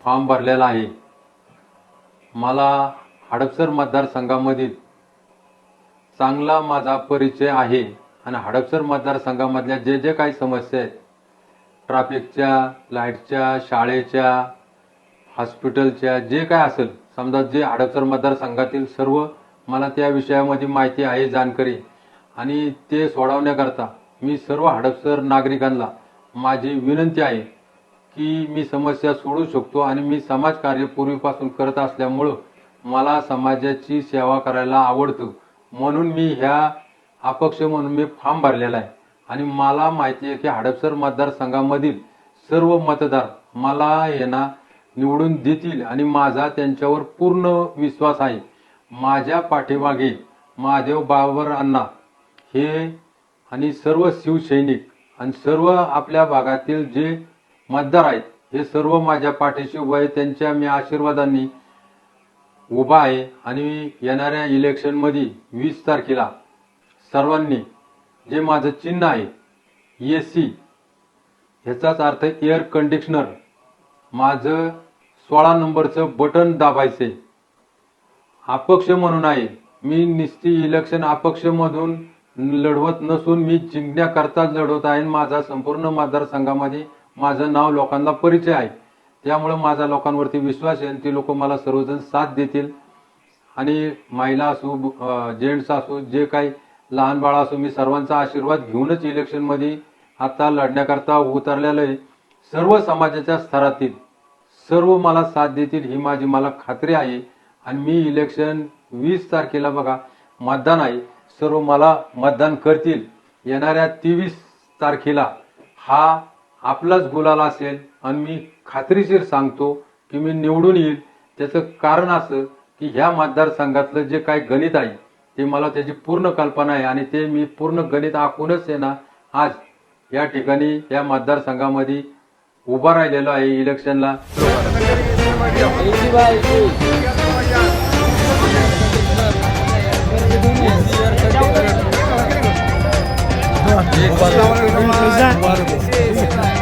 Form भरलेला आहे। मला हडपसर मतदारसंघामधील चांगला माझा परिचय आहे आणि हडपसर मतदारसंघामधल्या जे जे काही समस्या आहेत, ट्रॅफिकच्या, लाईटच्या, शाळेच्या, हॉस्पिटलच्या, जे काय असेल, समजा जे हडपसर मतदारसंघातील सर्व मला त्या विषयामध्ये माहिती आहे, जाणकारी, आणि ते सोडवण्याकरता मी सर्व हडपसर नागरिकांना माझी विनंती आहे की मी समस्या सोडवू शकतो आणि मी समाजकार्य पूर्वीपासून करत असल्यामुळं मला समाजाची सेवा करायला आवडतं, म्हणून मी ह्या अपक्ष म्हणून मी फॉर्म भरलेला आहे। आणि मला माहिती आहे की हडपसर मतदारसंघामधील सर्व मतदार मला निवडून देतील आणि माझा त्यांच्यावर पूर्ण विश्वास आहे। माझ्या पाठीमागे महादेव बाबर अण्णा हे आणि सर्व शिवसैनिक आणि सर्व आपल्या भागातील जे मतदार आहेत हे सर्व माझ्या पाठीशी उभे आहेत। त्यांच्या मी आशीर्वादांनी उभा आहे आणि येणाऱ्या इलेक्शनमध्ये 20 तारखेला सर्वांनी जे माझं चिन्ह आहे एसी, ह्याचाच अर्थ एअर कंडिशनर, माझं 16 नंबरचं बटन दाबायचे। अपक्ष म्हणून आहे मी, निस्ती इलेक्शन अपक्ष मधून लढवत नसून मी जिंकण्याकरताच लढवत आहे। माझा संपूर्ण मतदारसंघामध्ये माझं नाव लोकांना परिचय आहे, त्यामुळे माझा लोकांवरती विश्वास आहे आणि ते लोक मला सर्वजण साथ देतील। आणि महिला असो, जेंट्स असो, जे काही लहान बाळ असो, मी सर्वांचा आशीर्वाद घेऊनच इलेक्शनमध्ये आता लढण्याकरता उतरलेलो आहे। सर्व समाजाच्या स्तरातील सर्व मला साथ देतील ही माझी मला खात्री आहे। आणि मी इलेक्शन 20 तारखेला बघा मतदान आहे, सर्व मला मतदान करतील। येणाऱ्या 23 तारखेला हा आपलाच गुलाल असेल आणि मी खात्रीशीर सांगतो की मी निवडून येईल। त्याचं कारण असं की ह्या मतदारसंघातलं जे काही गणित आहे ते मला त्याची पूर्ण कल्पना आहे आणि ते मी पूर्ण गणित आखूनच आज या ठिकाणी या मतदारसंघामध्ये उभा राहिलेलो आहे इलेक्शनला। Wow.